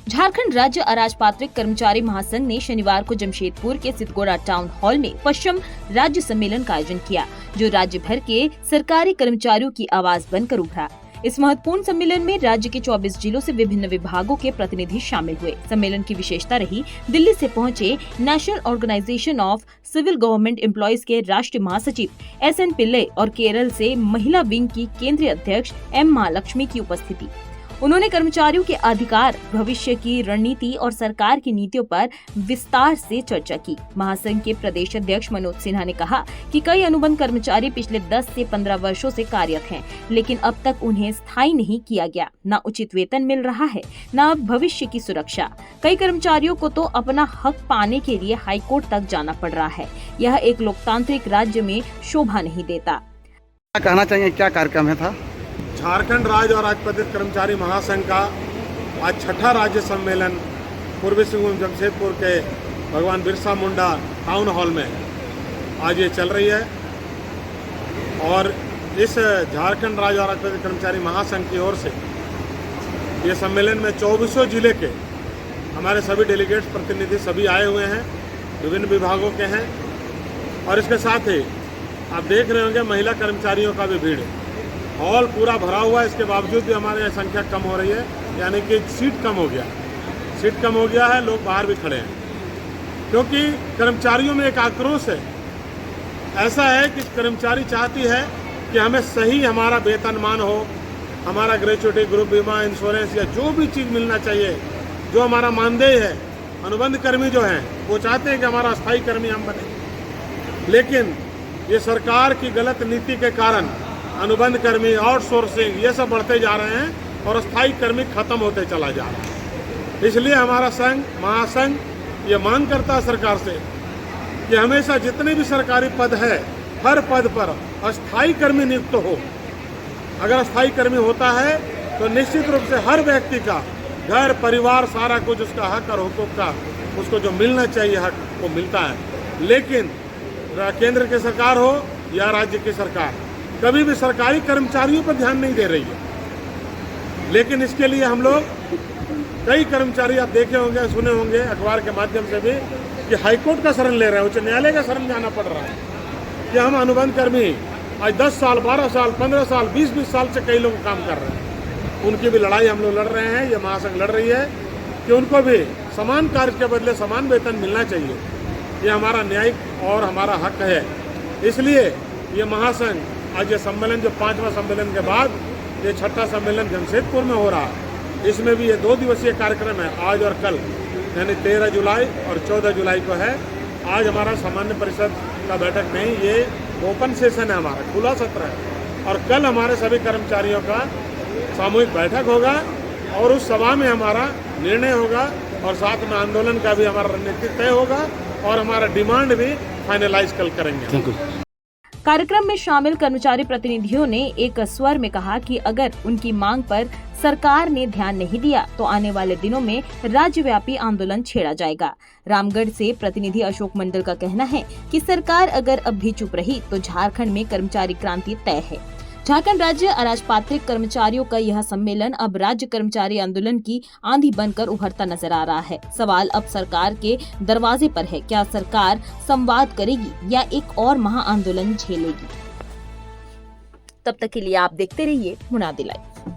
झारखंड राज्य अराजपत्रित कर्मचारी महासंघ ने शनिवार को जमशेदपुर के सितगोड़ा टाउन हॉल में पश्चिम राज्य सम्मेलन का आयोजन किया, जो राज्य भर के सरकारी कर्मचारियों की आवाज बनकर उभरा। इस महत्वपूर्ण सम्मेलन में राज्य के 24 जिलों से विभिन्न विभागों के प्रतिनिधि शामिल हुए। सम्मेलन की विशेषता रही दिल्ली से पहुंचे national organisation of civil government employees के राष्ट्रीय महासचिव SN पिल्ले और केरल से महिला विंग की केंद्रीय अध्यक्ष M महालक्ष्मी की उपस्थिति। उन्होंने कर्मचारियों के अधिकार, भविष्य की रणनीति और सरकार की नीतियों पर विस्तार से चर्चा की। महासंघ के प्रदेश अध्यक्ष मनोज सिन्हा ने कहा कि कई अनुबंध कर्मचारी पिछले 10 से 15 वर्षों से कार्यरत हैं, लेकिन अब तक उन्हें स्थायी नहीं किया गया। न उचित वेतन मिल रहा है, न भविष्य की सुरक्षा। कई कर्मचारियों को तो अपना हक पाने के लिए हाईकोर्ट तक जाना पड़ रहा है। यह एक लोकतांत्रिक राज्य में शोभा नहीं देता। क्या कहना चाहिए, क्या कार्यक्रम है था? झारखंड राज्य और अराजपत्रित कर्मचारी महासंघ का आज छठा राज्य सम्मेलन पूर्वी सिंहभूम जमशेदपुर के भगवान बिरसा मुंडा टाउन हॉल में आज ये चल रही है। और इस झारखंड राज्य और अराजपत्रित कर्मचारी महासंघ की ओर से ये सम्मेलन में 24 जिले के हमारे सभी डेलीगेट्स, प्रतिनिधि सभी आए हुए हैं, विभिन्न विभागों के हैं। और इसके साथ ही आप देख रहे होंगे महिला कर्मचारियों का भी भीड़ है। हॉल पूरा भरा हुआ है, इसके बावजूद भी हमारे यहाँ संख्या कम हो रही है, यानी कि सीट कम हो गया है, लोग बाहर भी खड़े हैं। क्योंकि कर्मचारियों में एक आक्रोश है। ऐसा है कि कर्मचारी चाहती है कि हमें सही हमारा वेतनमान हो, हमारा ग्रेच्युटी, ग्रुप बीमा, इंश्योरेंस या जो भी चीज़ मिलना चाहिए, जो हमारा मानदेय है। अनुबंध कर्मी जो हैं वो चाहते हैं कि हमारा अस्थायी कर्मी हम बने, लेकिन ये सरकार की गलत नीति के कारण अनुबंध कर्मी, आउटसोर्सिंग, ये सब बढ़ते जा रहे हैं और अस्थायी कर्मी खत्म होते चला जा रहा है। इसलिए हमारा संघ, महासंघ, ये मांग करता है सरकार से कि हमेशा जितने भी सरकारी पद है, हर पद पर अस्थायी कर्मी नियुक्त हो। अगर अस्थायी कर्मी होता है तो निश्चित रूप से हर व्यक्ति का घर, परिवार, सारा कुछ उसका हक और हुकूक का उसको जो मिलना चाहिए हक, वो मिलता है। लेकिन केंद्र की सरकार हो या राज्य की सरकार, कभी भी सरकारी कर्मचारियों पर ध्यान नहीं दे रही है। लेकिन इसके लिए हम लोग, कई कर्मचारी आप देखे होंगे, सुने होंगे अखबार के माध्यम से भी, कि हाईकोर्ट का शरण ले रहे हैं, उच्च न्यायालय का शरण जाना पड़ रहा है कि हम अनुबंध कर्मी आज 10 साल, 12 साल, 15 साल, 20 साल से कई लोग काम कर रहे हैं। उनकी भी लड़ाई हम लोग लड़ रहे हैं, ये महासंघ लड़ रही है कि उनको भी समान कार्य के बदले समान वेतन मिलना चाहिए। ये हमारा न्यायिक और हमारा हक है। इसलिए ये महासंघ आज ये सम्मेलन, जो 5वां सम्मेलन के बाद ये छठा सम्मेलन जमशेदपुर में हो रहा है, इसमें भी ये 2 दिवसीय कार्यक्रम है, आज और कल, यानी 13 जुलाई और 14 जुलाई को है। आज हमारा सामान्य परिषद का बैठक नहीं, ये ओपन सेशन है, हमारा खुला सत्र है। और कल हमारे सभी कर्मचारियों का सामूहिक बैठक होगा और उस सभा में हमारा निर्णय होगा और साथ में आंदोलन का भी हमारा रणनीति तय होगा और हमारा डिमांड भी फाइनलाइज कल करेंगे। कार्यक्रम में शामिल कर्मचारी प्रतिनिधियों ने एक स्वर में कहा कि अगर उनकी मांग पर सरकार ने ध्यान नहीं दिया तो आने वाले दिनों में राज्यव्यापी आंदोलन छेड़ा जाएगा। रामगढ़ से प्रतिनिधि अशोक मंडल का कहना है कि सरकार अगर अब भी चुप रही तो झारखंड में कर्मचारी क्रांति तय है। झारखंड राज्य अराजपत्रित कर्मचारियों का यह सम्मेलन अब राज्य कर्मचारी आंदोलन की आंधी बनकर उभरता नजर आ रहा है। सवाल अब सरकार के दरवाजे पर है, क्या सरकार संवाद करेगी या एक और महा आंदोलन झेलेगी? तब तक के लिए आप देखते रहिए मुनादी लाइव।